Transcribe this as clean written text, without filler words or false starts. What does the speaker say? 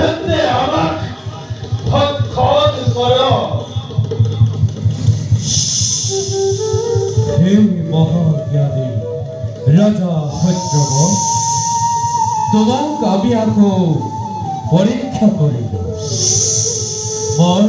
এতে আমাক ভক্ষণ কর। হে মহাজ্ঞানী রাজা সত্যবন, তোমাক আমি আকৌ পৰীক্ষা কৰিলো। মই